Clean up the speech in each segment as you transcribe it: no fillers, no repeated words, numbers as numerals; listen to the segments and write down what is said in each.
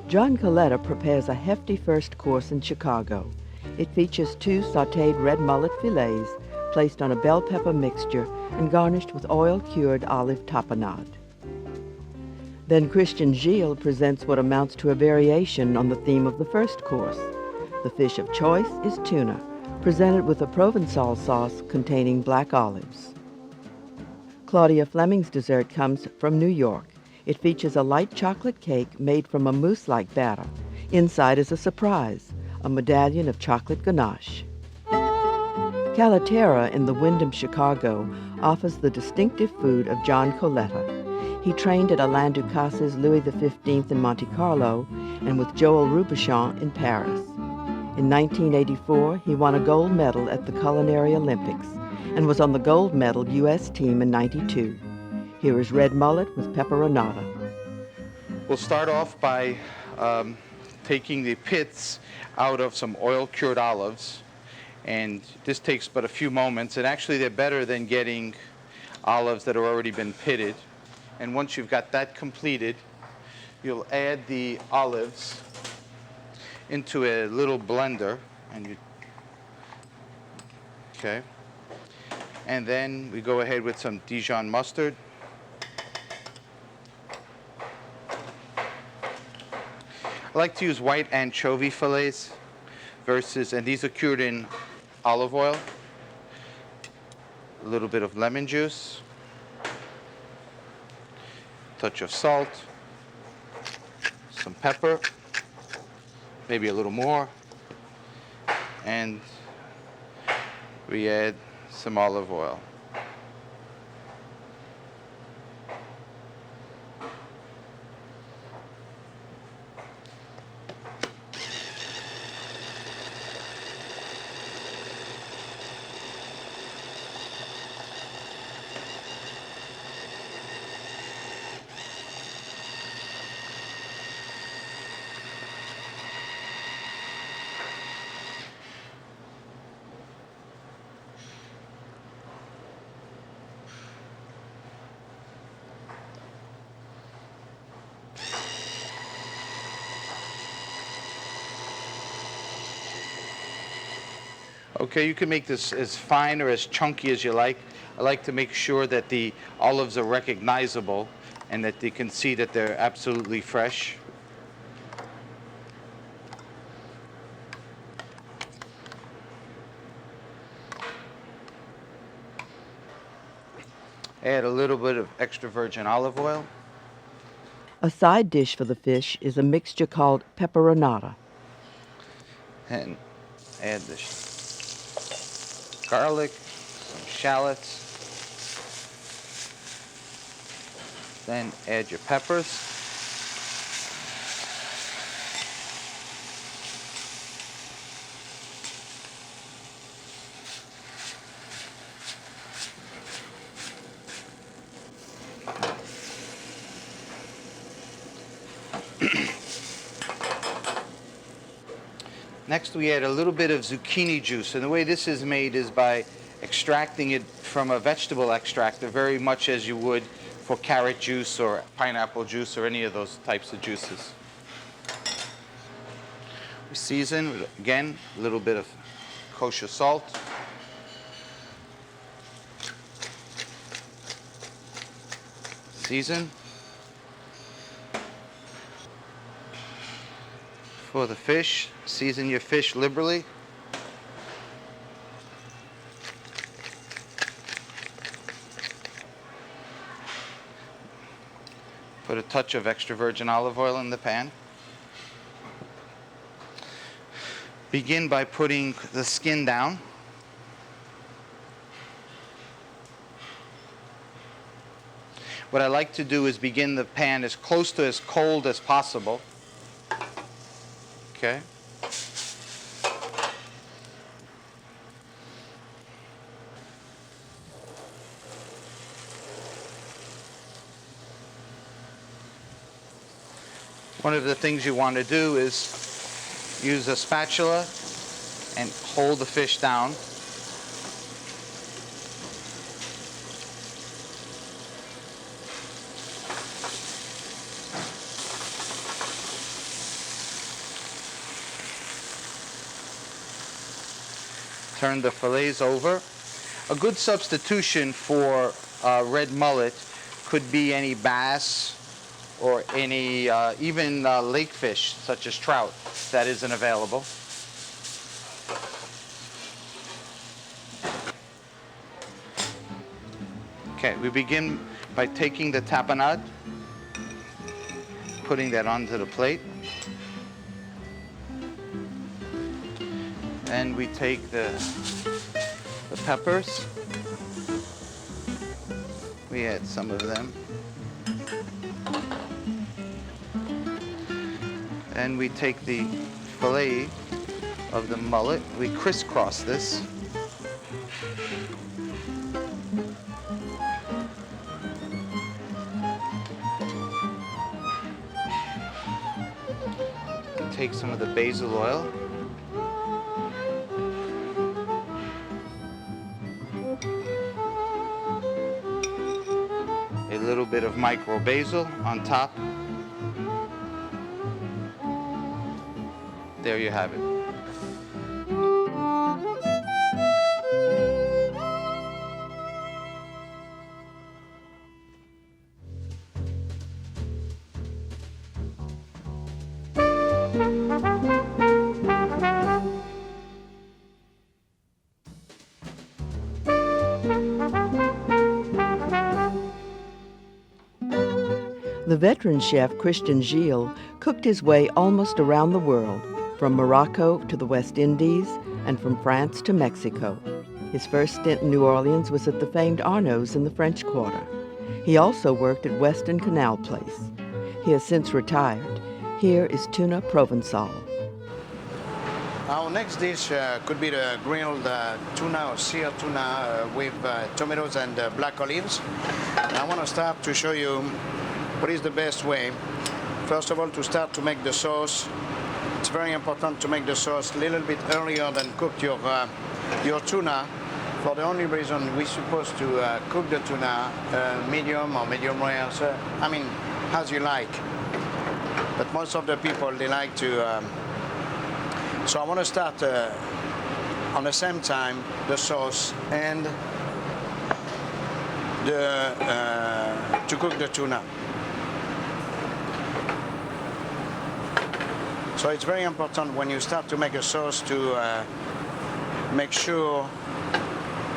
John Coletta prepares a hefty first course in Chicago. It features 2 sautéed red mullet fillets placed on a bell pepper mixture and garnished with oil-cured olive tapenade. Then Christian Gille presents what amounts to a variation on the theme of the first course. The fish of choice is tuna, presented with a Provençal sauce containing black olives. Claudia Fleming's dessert comes from New York. It features a light chocolate cake made from a mousse-like batter. Inside is a surprise, a medallion of chocolate ganache. Caliterra in the Wyndham, Chicago, offers the distinctive food of John Coletta. He trained at Alain Ducasse's Louis XV in Monte Carlo and with Joël Robuchon in Paris. In 1984, he won a gold medal at the Culinary Olympics and was on the gold medal U.S. team in '92. Here is red mullet with peperonata. We'll start off by taking the pits out of some oil-cured olives, and this takes but a few moments, and actually they're better than getting olives that have already been pitted. And once you've got that completed, you'll add the olives into a little blender, and then we go ahead with some Dijon mustard. I like to use white anchovy fillets and these are cured in olive oil. A little bit of lemon juice, touch of salt, some pepper, maybe a little more, and we add some olive oil. Okay, you can make this as fine or as chunky as you like. I like to make sure that the olives are recognizable and that they can see that they're absolutely fresh. Add a little bit of extra virgin olive oil. A side dish for the fish is a mixture called peperonata. And add the garlic, some shallots. Then add your peppers. Next, we add a little bit of zucchini juice, and the way this is made is by extracting it from a vegetable extractor, very much as you would for carrot juice or pineapple juice or any of those types of juices. We season with, again, a little bit of kosher salt. Season. For the fish, season your fish liberally. Put a touch of extra virgin olive oil in the pan. Begin by putting the skin down. What I like to do is begin the pan as close to as cold as possible. Okay. One of the things you want to do is use a spatula and hold the fish down. turn the fillets over. A good substitution for red mullet could be any bass or any even lake fish such as trout that isn't available. Okay, we begin by taking the tapenade, putting that onto the plate. And we take the peppers. We add some of them. And we take the fillet of the mullet. We crisscross this. Take some of the basil oil. A little bit of micro basil on top. There you have it. The veteran chef Christian Gille cooked his way almost around the world, from Morocco to the West Indies and from France to Mexico. His first stint in New Orleans was at the famed Arnaud's in the French Quarter. He also worked at Weston Canal Place. He has since retired. Here is tuna provençal. Our next dish could be the grilled tuna or seared tuna with tomatoes and black olives. And I want to start to show you what is the best way. First of all, to start to make the sauce. It's very important to make the sauce a little bit earlier than cook your tuna, for the only reason we're supposed to cook the tuna medium or medium rare, so, I mean, as you like. But most of the people, they like to, so I want to start on the same time the sauce and to cook the tuna. So it's very important when you start to make a sauce to make sure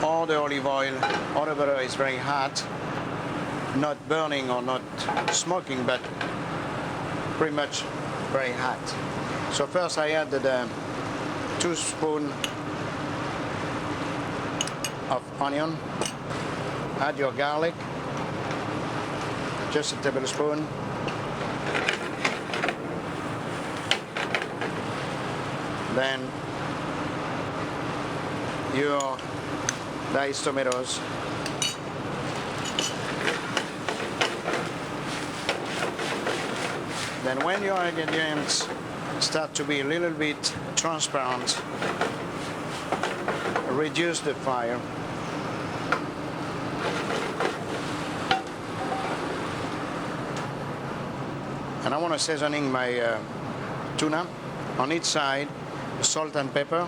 all the olive oil, all the butter is very hot, not burning or not smoking, but pretty much very hot. So first I added 2 spoons of onion. Add your garlic, just a tablespoon. Then your diced tomatoes. Then when your ingredients start to be a little bit transparent, reduce the fire. And I want to seasoning my tuna on each side. Salt and pepper,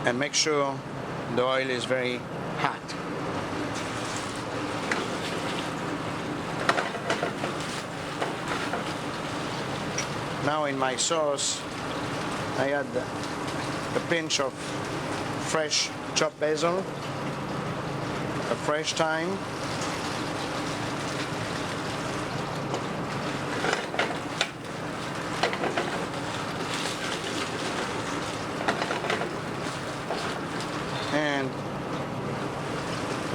and make sure the oil is very hot. Now in my sauce I add a pinch of fresh chopped basil, a fresh thyme, and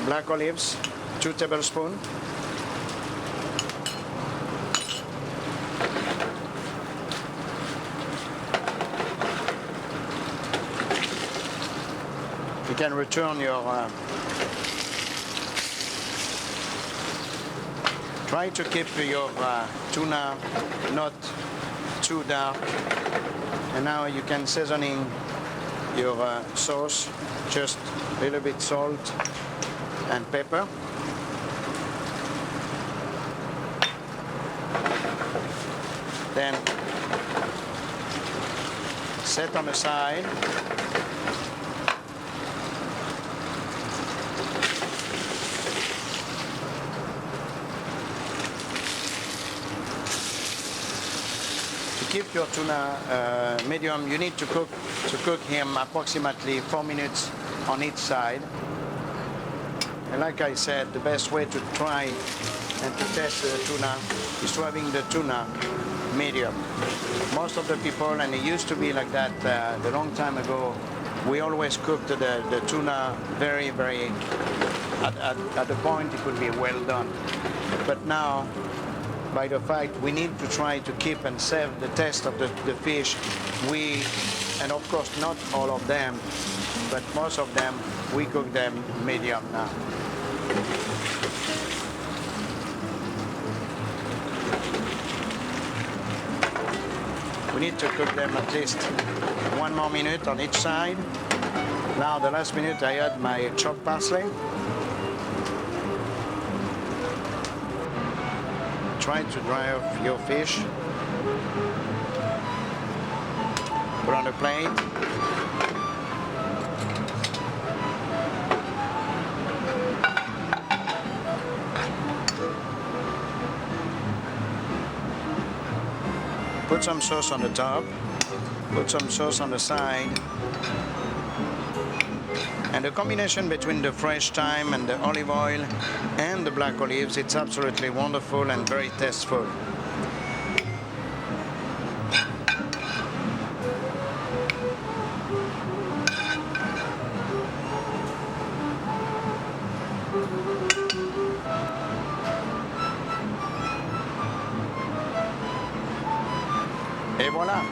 black olives, 2 tablespoons. You can return your, try to keep your tuna not too dark. And now you can seasoning your sauce, just a little bit salt and pepper. Then set on the side. To keep your tuna medium, you need to cook him approximately 4 minutes on each side. And like I said, the best way to try and to test the tuna is to having the tuna medium. Most of the people, and it used to be like that a long time ago, we always cooked the tuna very, very, at the point it would be well done. But now, by the fact we need to try to keep and save the taste of the fish, and of course not all of them, but most of them, we cook them medium now. We need to cook them at least 1 more minute on each side. Now the last minute I add my chopped parsley. Try to dry off your fish. Put on a plate. Put some sauce on the top. Put some sauce on the side. And the combination between the fresh thyme and the olive oil and the black olives, it's absolutely wonderful and very tasteful. Et voilà.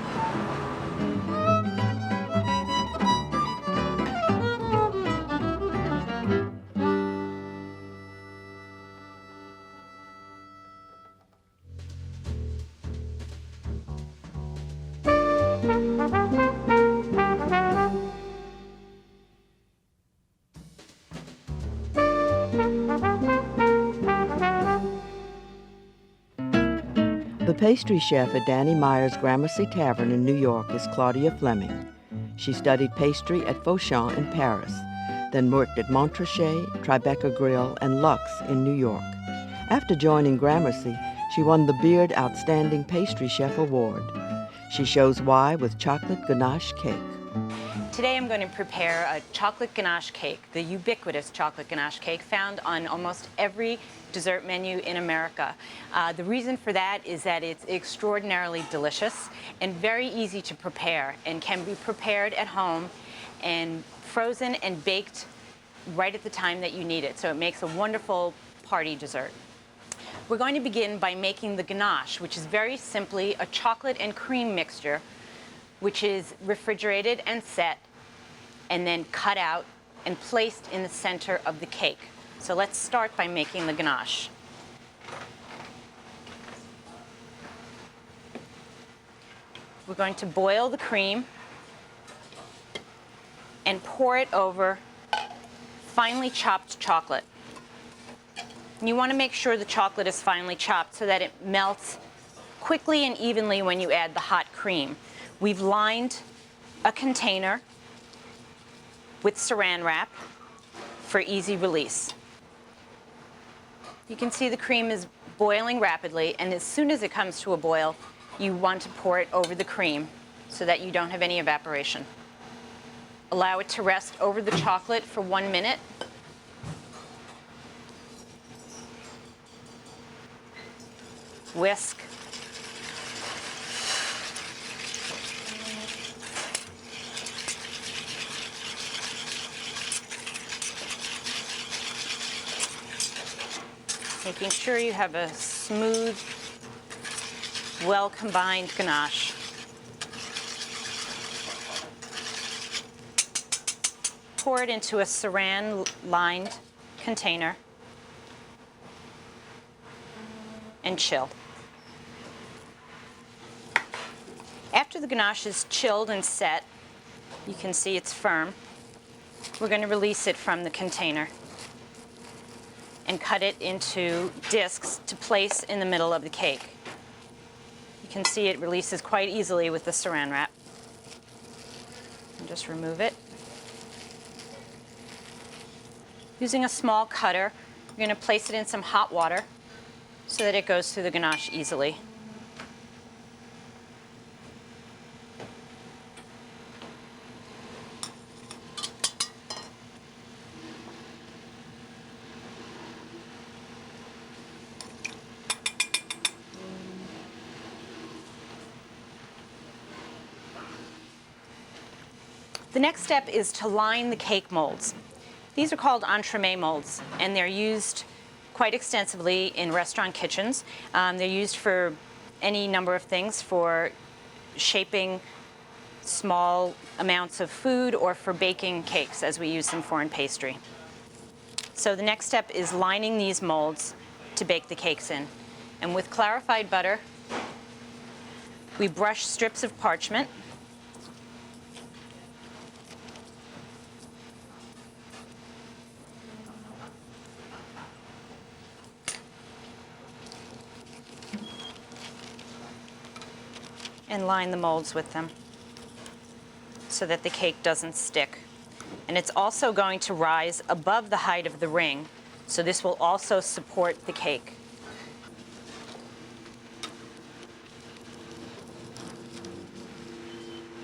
The pastry chef at Danny Meyer's Gramercy Tavern in New York is Claudia Fleming. She studied pastry at Fauchon in Paris, then worked at Montrachet, Tribeca Grill, and Lux in New York. After joining Gramercy, she won the Beard Outstanding Pastry Chef Award. She shows why with Chocolate Ganache Cake. Today I'm going to prepare a chocolate ganache cake, the ubiquitous chocolate ganache cake found on almost every dessert menu in America. The reason for that is that it's extraordinarily delicious and very easy to prepare and can be prepared at home and frozen and baked right at the time that you need it. So it makes a wonderful party dessert. We're going to begin by making the ganache, which is very simply a chocolate and cream mixture which is refrigerated and set and then cut out and placed in the center of the cake. So let's start by making the ganache. We're going to boil the cream and pour it over finely chopped chocolate. And you want to make sure the chocolate is finely chopped so that it melts quickly and evenly when you add the hot cream. We've lined a container with saran wrap for easy release. You can see the cream is boiling rapidly, and as soon as it comes to a boil, you want to pour it over the cream so that you don't have any evaporation. Allow it to rest over the chocolate for 1 minute. Whisk. Making sure you have a smooth, well-combined ganache. Pour it into a saran-lined container and chill. After the ganache is chilled and set, you can see it's firm. We're going to release it from the container and cut it into discs to place in the middle of the cake. You can see it releases quite easily with the saran wrap. Just remove it. Using a small cutter, you're going to place it in some hot water so that it goes through the ganache easily. The next step is to line the cake molds. These are called entremet molds, and they're used quite extensively in restaurant kitchens. They're used for any number of things, for shaping small amounts of food or for baking cakes, as we use them for in pastry. So the next step is lining these molds to bake the cakes in. And with clarified butter, we brush strips of parchment. And line the molds with them so that the cake doesn't stick. And it's also going to rise above the height of the ring, so this will also support the cake.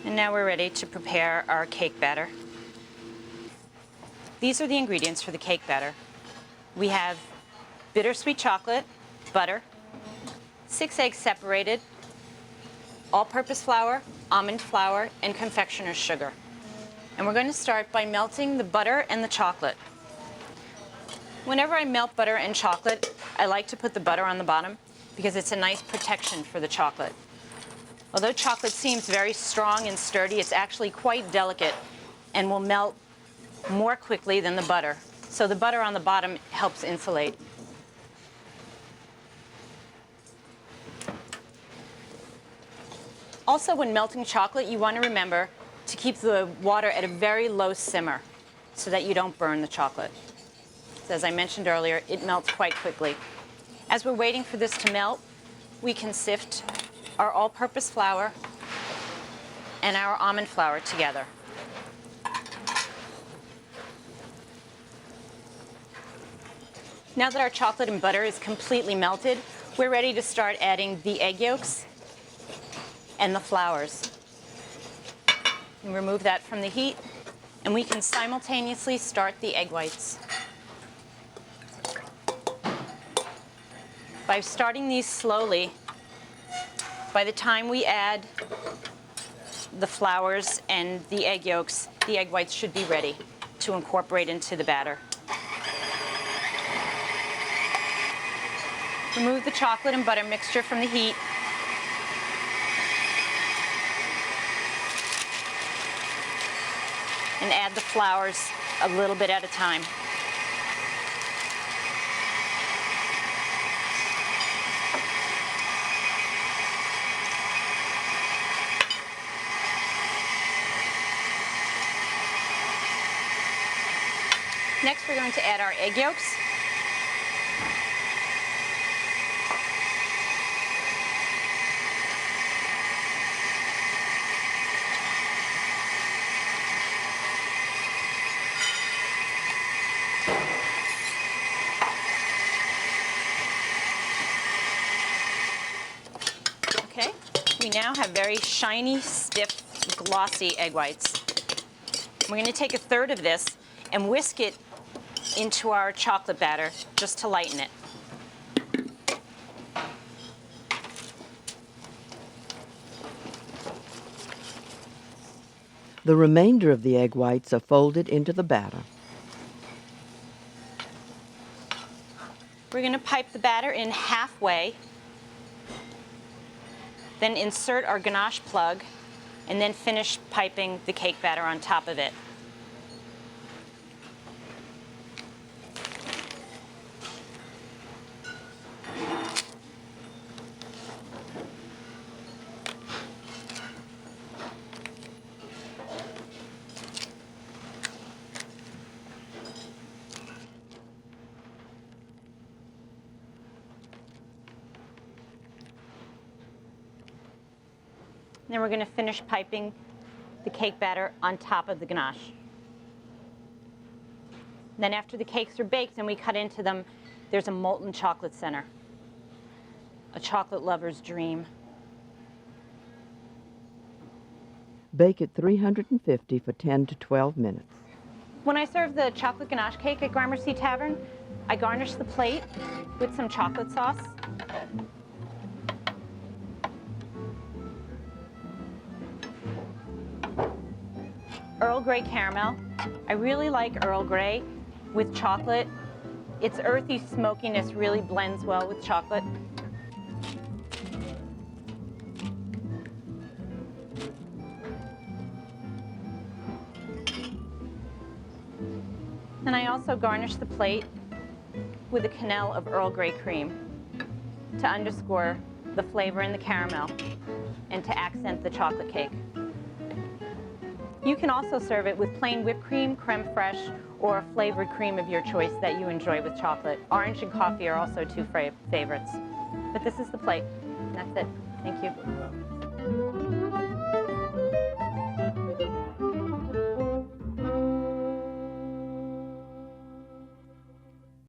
And now we're ready to prepare our cake batter. These are the ingredients for the cake batter. We have bittersweet chocolate, butter, 6 eggs separated, all-purpose flour, almond flour, and confectioner's sugar. And we're going to start by melting the butter and the chocolate. Whenever I melt butter and chocolate, I like to put the butter on the bottom because it's a nice protection for the chocolate. Although chocolate seems very strong and sturdy, it's actually quite delicate and will melt more quickly than the butter. So the butter on the bottom helps insulate. Also, when melting chocolate, you want to remember to keep the water at a very low simmer so that you don't burn the chocolate. So as I mentioned earlier, it melts quite quickly. As we're waiting for this to melt, we can sift our all-purpose flour and our almond flour together. Now that our chocolate and butter is completely melted, we're ready to start adding the egg yolks and the flours. And remove that from the heat, and we can simultaneously start the egg whites. By starting these slowly, by the time we add the flours and the egg yolks, the egg whites should be ready to incorporate into the batter. Remove the chocolate and butter mixture from the heat. And add the flours a little bit at a time. Next, we're going to add our egg yolks. Okay, we now have very shiny, stiff, glossy egg whites. We're going to take 1/3 of this and whisk it into our chocolate batter just to lighten it. The remainder of the egg whites are folded into the batter. We're going to pipe the batter in halfway, then insert our ganache plug, and then finish piping the cake batter on top of it. Then we're going to finish piping the cake batter on top of the ganache. Then after the cakes are baked and we cut into them, there's a molten chocolate center, a chocolate lover's dream. Bake at 350 for 10 to 12 minutes. When I serve the chocolate ganache cake at Gramercy Tavern, I garnish the plate with some chocolate sauce. Earl Grey caramel. I really like Earl Grey with chocolate. Its earthy smokiness really blends well with chocolate. And I also garnish the plate with a quenelle of Earl Grey cream to underscore the flavor in the caramel and to accent the chocolate cake. You can also serve it with plain whipped cream, creme fraiche, or a flavored cream of your choice that you enjoy with chocolate. Orange and coffee are also two favorites. But this is the plate. And that's it. Thank you.